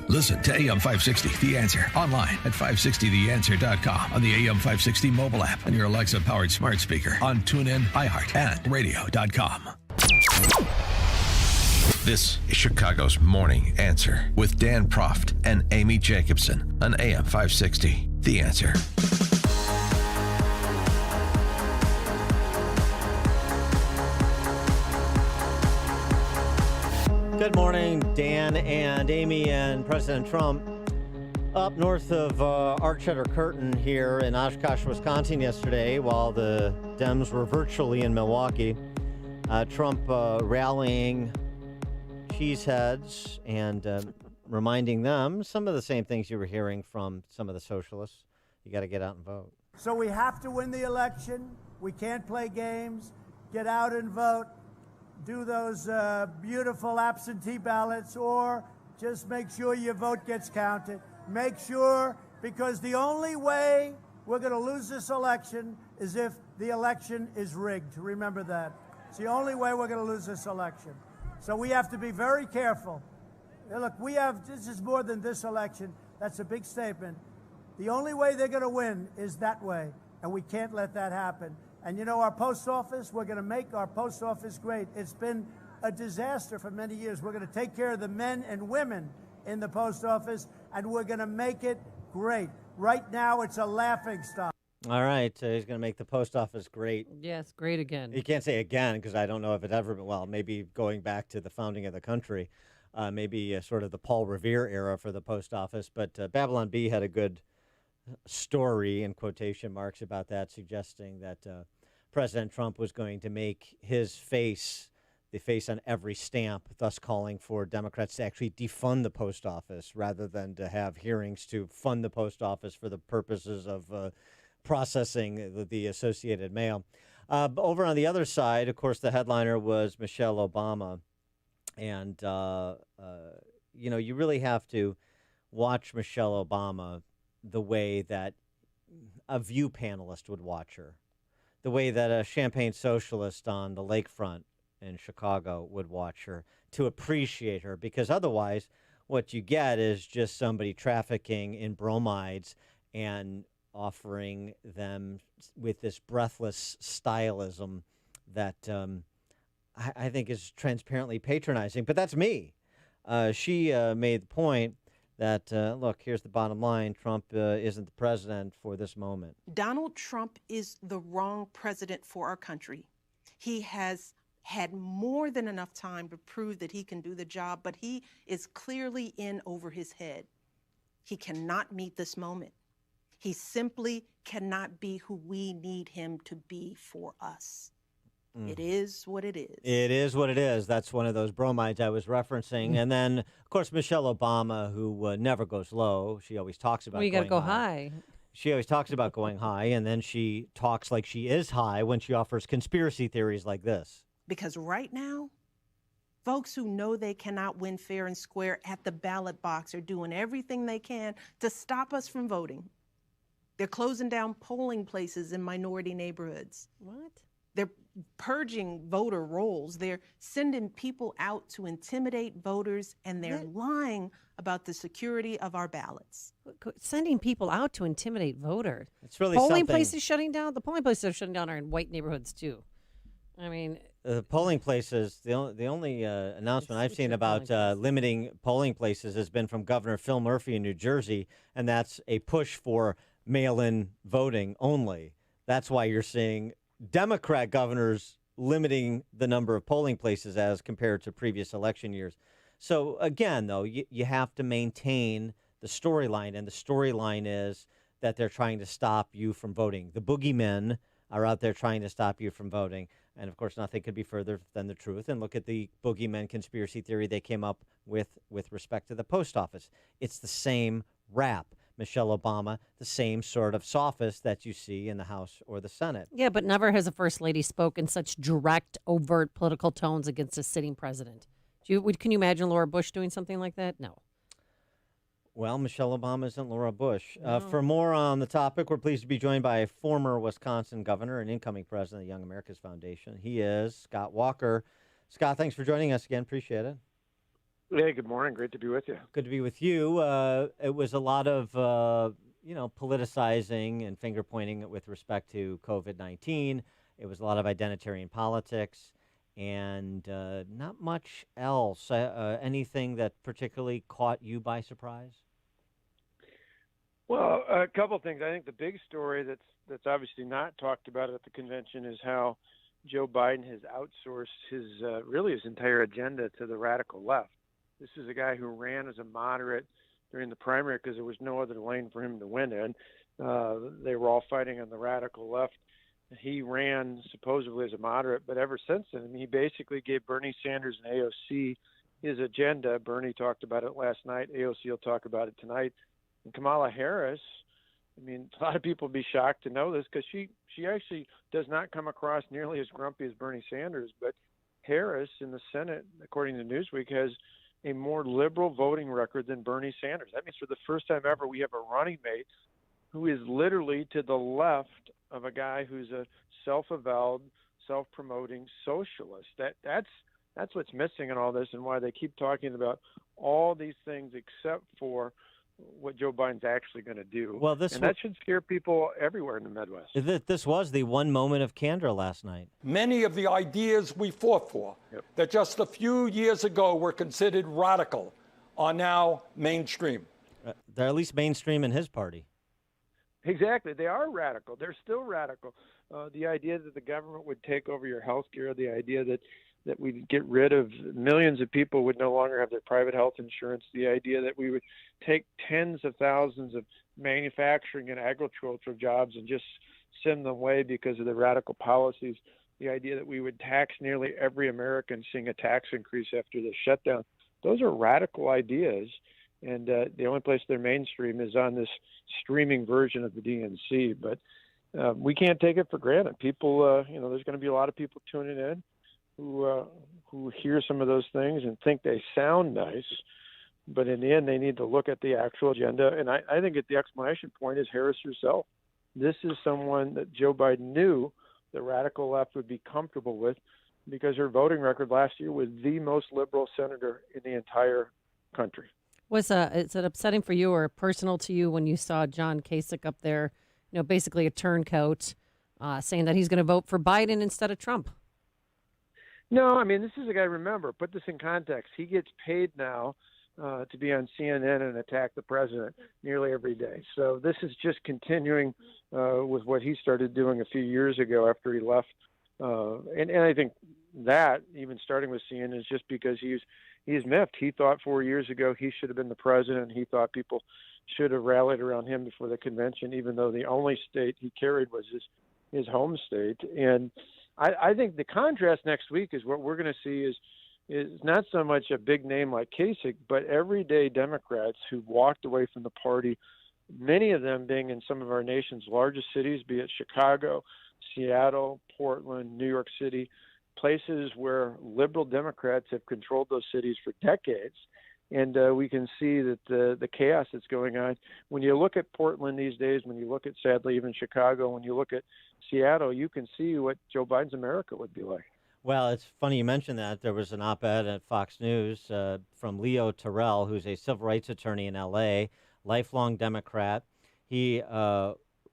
Listen to AM 560, The Answer, online at 560theanswer.com, on the AM 560 mobile app, on your Alexa-powered smart speaker, on TuneIn, iHeart, and radio.com. This is Chicago's Morning Answer with Dan Proft and Amy Jacobson on AM 560, The Answer. Good morning, Dan and Amy and President Trump. Up north of Archer Curtain here in Oshkosh, Wisconsin yesterday, while the Dems were virtually in Milwaukee. Trump rallying cheeseheads and reminding them some of the same things you were hearing from some of the socialists. You got to get out and vote. So we have to win the election. We can't play games. Get out and vote. Do those beautiful absentee ballots, or just make sure your vote gets counted. Make sure, because the only way we're going to lose this election is if the election is rigged. Remember that. It's the only way we're going to lose this election. So we have to be very careful. Look, this is more than this election. That's a big statement. The only way they're going to win is that way, and we can't let that happen. And you know, our post office, we're going to make our post office great. It's been a disaster for many years. We're going to take care of the men and women in the post office, and we're going to make it great. Right now, it's a laughing stock. All right, he's going to make the post office great. Yes, great again. You can't say again, because I don't know if it ever been, well, maybe going back to the founding of the country, maybe sort of the Paul Revere era for the post office. But Babylon Bee had a good story, in quotation marks, about that, suggesting that President Trump was going to make his face the face on every stamp, thus calling for Democrats to actually defund the post office rather than to have hearings to fund the post office for the purposes of processing the Associated Mail. Over on the other side, of course, the headliner was Michelle Obama. And, you know, you really have to watch Michelle Obama the way that a View panelist would watch her, the way that a Champagne socialist on the lakefront in Chicago would watch her, to appreciate her, because otherwise what you get is just somebody trafficking in bromides and offering them with this breathless stylism that I think is transparently patronizing. But that's me. She made the point that, look, here's the bottom line. Trump isn't the president for this moment. Donald Trump is the wrong president for our country. He has had more than enough time to prove that he can do the job, but he is clearly in over his head. He cannot meet this moment. He simply cannot be who we need him to be for us. It is what it is. It is what it is. That's one of those bromides I was referencing. And then, of course, Michelle Obama, who never goes low. She always talks about you got to going go high. She always talks about going high, and then she talks like she is high when she offers conspiracy theories like this. Because right now, folks who know they cannot win fair and square at the ballot box are doing everything they can to stop us from voting. They're closing down polling places in minority neighborhoods. What? They're purging voter rolls. They're sending people out to intimidate voters, and they're lying about the security of our ballots. Sending people out to intimidate voters. It's really polling something. Places shutting down. The polling places are shutting down are in white neighborhoods too. I mean, the polling places. The only announcement I've seen about limiting polling places has been from Governor Phil Murphy in New Jersey, and that's a push for mail-in voting only. That's why you're seeing Democrat governors limiting the number of polling places as compared to previous election years. So again, though, you have to maintain the storyline, and the storyline is that they're trying to stop you from voting. The boogeymen are out there trying to stop you from voting. And, of course, nothing could be further than the truth. And look at the boogeyman conspiracy theory they came up with respect to the post office. It's the same rap. Michelle Obama, the same sort of sophist that you see in the House or the Senate. yeah, but never has a first lady spoken such direct, overt political tones against a sitting president. Can you imagine Laura Bush doing something like that? No. Well, Michelle Obama isn't Laura Bush. No. For more on the topic, we're pleased to be joined by a former Wisconsin governor and incoming president of the Young America's Foundation. He is Scott Walker. Scott, thanks for joining us again. Appreciate it. Hey, good morning. Great to be with you. Good to be with you. It was a lot of, politicizing and finger pointing with respect to COVID-19. It was a lot of identitarian politics and not much else. Anything that particularly caught you by surprise? Well, a couple things. I think the big story that's obviously not talked about at the convention is how Joe Biden has outsourced his really his entire agenda to the radical left. This is a guy who ran as a moderate during the primary because there was no other lane for him to win in. They were all fighting on the radical left. He ran supposedly as a moderate, but ever since then, he basically gave Bernie Sanders and AOC his agenda. Bernie talked about it last night. AOC will talk about it tonight. And Kamala Harris, a lot of people will be shocked to know this because she actually does not come across nearly as grumpy as Bernie Sanders. But Harris in the Senate, according to Newsweek, has a more liberal voting record than Bernie Sanders. That means for the first time ever, we have a running mate who is literally to the left of a guy who's a self-avowed, self-promoting socialist. That's what's missing in all this, and why they keep talking about all these things except for what Joe Biden's actually going to do. Well, that should scare people everywhere in the Midwest. This was the one moment of candor last night. Many of the ideas we fought for, that just a few years ago were considered radical, are now mainstream. They're at least mainstream in his party. Exactly. They are radical. They're still radical. The idea that the government would take over your health care, the idea that we'd get rid of millions of people would no longer have their private health insurance, the idea that we would take tens of thousands of manufacturing and agricultural jobs and just send them away because of the radical policies, the idea that we would tax nearly every American, seeing a tax increase after the shutdown. Those are radical ideas, and the only place they're mainstream is on this streaming version of the DNC. But we can't take it for granted. People, there's going to be a lot of people tuning in who hear some of those things and think they sound nice, but in the end, they need to look at the actual agenda. And I think at the exclamation point is Harris herself. This is someone that Joe Biden knew the radical left would be comfortable with because her voting record last year was the most liberal senator in the entire country. Is it upsetting for you or personal to you when you saw John Kasich up there, basically a turncoat, saying that he's going to vote for Biden instead of Trump? No, this is a guy, remember, put this in context. He gets paid now to be on CNN and attack the president nearly every day. So this is just continuing with what he started doing a few years ago after he left. And I think that, even starting with CNN, is just because he's miffed. He thought 4 years ago he should have been the president. He thought people should have rallied around him before the convention, even though the only state he carried was his home state. And I think the contrast next week is what we're going to see is not so much a big name like Kasich, but everyday Democrats who walked away from the party, many of them being in some of our nation's largest cities, be it Chicago, Seattle, Portland, New York City, places where liberal Democrats have controlled those cities for decades. And we can see that the chaos that's going on. When you look at Portland these days, when you look at, sadly, even Chicago, when you look at Seattle, you can see what Joe Biden's America would be like. Well, it's funny you mentioned that. There was an op-ed at Fox News from Leo Terrell, who's a civil rights attorney in L.A., lifelong Democrat. He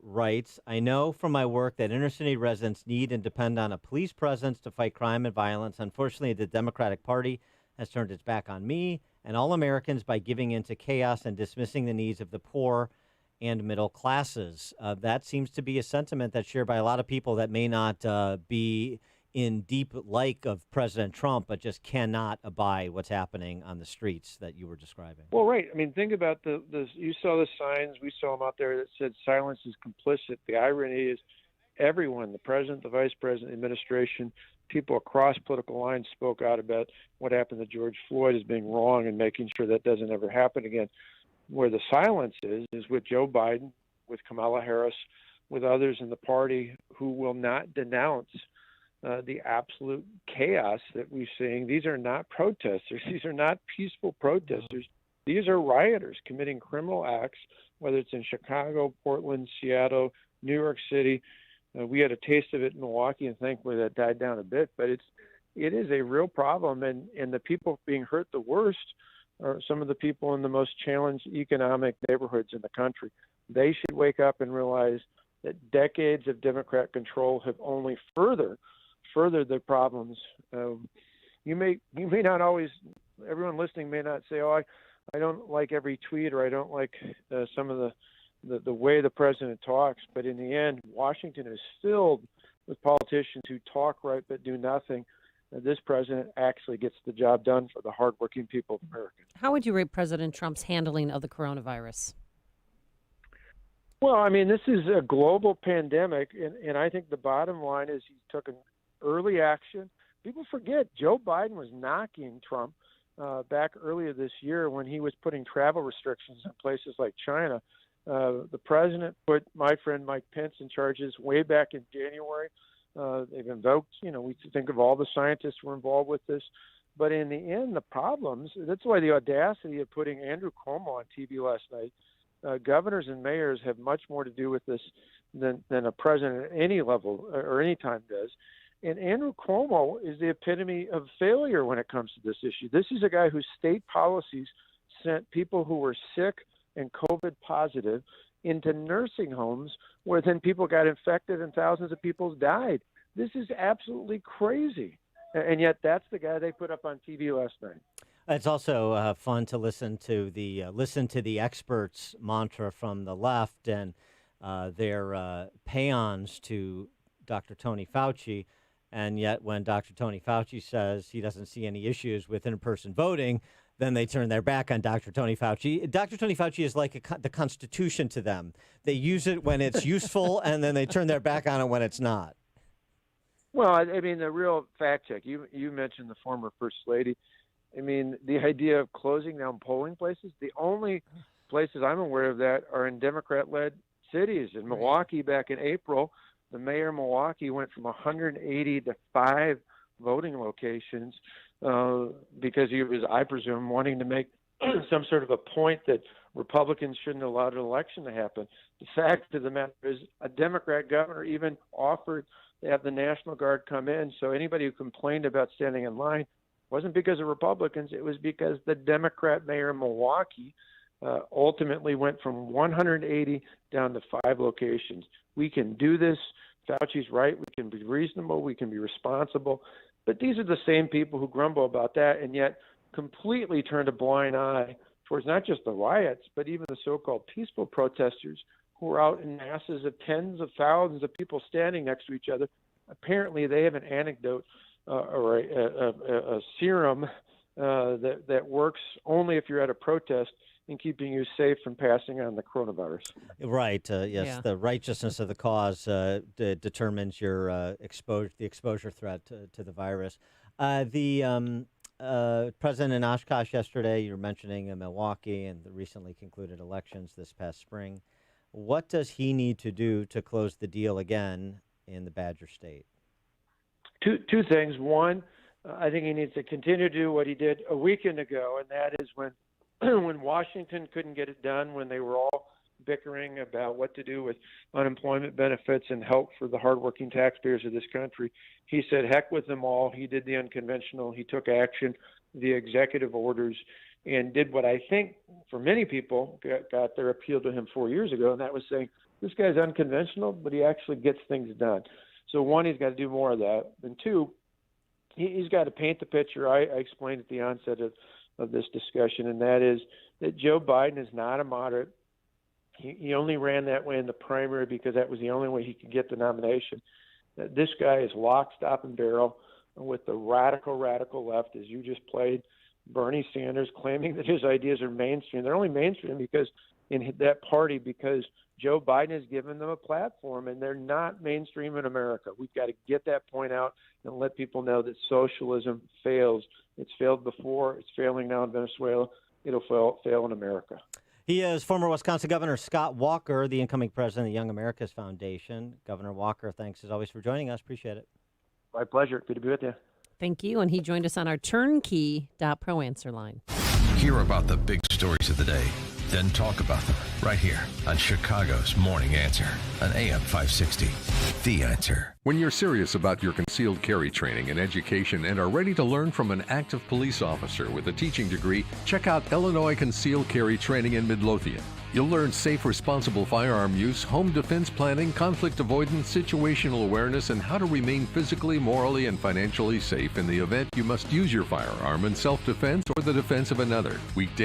writes, I know from my work that inner city residents need and depend on a police presence to fight crime and violence. Unfortunately, the Democratic Party has turned its back on me and all Americans by giving in to chaos and dismissing the needs of the poor and middle classes. That seems to be a sentiment that's shared by a lot of people that may not be in deep like of President Trump, but just cannot abide what's happening on the streets that you were describing. Well, right. Think about you saw the signs, we saw them out there that said silence is complicit. The irony is everyone, the president, the vice president, the administration, people across political lines spoke out about what happened to George Floyd as being wrong and making sure that doesn't ever happen again. Where the silence is with Joe Biden, with Kamala Harris, with others in the party who will not denounce the absolute chaos that we're seeing. These are not protesters. These are not peaceful protesters. These are rioters committing criminal acts, whether it's in Chicago, Portland, Seattle, New York City. We had a taste of it in Milwaukee, and thankfully that died down a bit. But it is a real problem, and the people being hurt the worst are some of the people in the most challenged economic neighborhoods in the country. They should wake up and realize that decades of Democrat control have only furthered the problems. You may not always, everyone listening may not say, oh, I don't like every tweet, or I don't like some of the way the president talks, but in the end, Washington is filled with politicians who talk right but do nothing. This president actually gets the job done for the hardworking people of America. How would you rate President Trump's handling of the coronavirus? Well, I mean, this is a global pandemic, and I think the bottom line is he took an early action. People forget Joe Biden was knocking Trump back earlier this year when he was putting travel restrictions in places like China. The president put my friend Mike Pence in charges way back in January. They've invoked, we think of all the scientists who were involved with this. But in the end, the problems, that's why the audacity of putting Andrew Cuomo on TV last night. Governors and mayors have much more to do with this than a president at any level or any time does. And Andrew Cuomo is the epitome of failure when it comes to this issue. This is a guy whose state policies sent people who were sick and COVID positive into nursing homes where then people got infected and thousands of people died. This is absolutely crazy. And yet that's the guy they put up on TV last night. It's also fun to listen to the experts mantra from the left and their paeans to Dr. Tony Fauci. And yet when Dr. Tony Fauci says he doesn't see any issues with in-person voting, then they turn their back on Dr. Tony Fauci. Dr. Tony Fauci is like the Constitution to them. They use it when it's useful, and then they turn their back on it when it's not. Well, I mean, the real fact check, you mentioned the former First Lady. I mean, the idea of closing down polling places, the only places I'm aware of that are in Democrat-led cities. In Milwaukee back in April, the mayor of Milwaukee went from 180 to 5 voting locations because he was, I presume, wanting to make some sort of a point that Republicans shouldn't allow an election to happen. The fact of the matter is a Democrat governor even offered to have the National Guard come in, so anybody who complained about standing in line wasn't because of Republicans. It was because the Democrat mayor of Milwaukee ultimately went from 180 down to 5 locations. We can do this. Fauci's right. We can be reasonable. We can be responsible. But these are the same people who grumble about that and yet completely turned a blind eye towards not just the riots, but even the so-called peaceful protesters who were out in masses of tens of thousands of people standing next to each other. Apparently, they have an anecdote or a serum that works only if you're at a protest in keeping you safe from passing on the coronavirus. Right. Yes, the righteousness of the cause determines your exposure threat to the virus. The president in Oshkosh yesterday, you were mentioning Milwaukee and the recently concluded elections this past spring. What does he need to do to close the deal again in the Badger State? Two things. One, I think he needs to continue to do what he did a weekend ago, and that is when Washington couldn't get it done, when they were all bickering about what to do with unemployment benefits and help for the hardworking taxpayers of this country. He said, heck with them all. He did the unconventional. He took action, the executive orders, and did what I think for many people got their appeal to him 4 years ago, and that was saying, this guy's unconventional, but he actually gets things done. So one, he's got to do more of that. And two, he's got to paint the picture I explained at the onset of this discussion, and that is that Joe Biden is not a moderate. He only ran that way in the primary because that was the only way he could get the nomination. This guy is lock, stock, and barrel with the radical left, as you just played. Bernie Sanders claiming that his ideas are mainstream. They're only mainstream because in that party because Joe Biden has given them a platform, and they're not mainstream in America. We've got to get that point out and let people know that socialism fails. It's failed before. It's failing now in Venezuela. It'll fail in America. He is former Wisconsin Governor Scott Walker, the incoming president of the Young America's Foundation. Governor Walker, thanks as always for joining us. Appreciate it. My pleasure. Good to be with you. Thank you. And he joined us on our turnkey.pro answer line. Hear about the big stories of the day, then talk about them right here on Chicago's Morning Answer on AM 560. The Answer. When you're serious about your concealed carry training and education and are ready to learn from an active police officer with a teaching degree, check out Illinois Concealed Carry Training in Midlothian. You'll learn safe, responsible firearm use, home defense planning, conflict avoidance, situational awareness, and how to remain physically, morally, and financially safe in the event you must use your firearm in self-defense or the defense of another. Weekday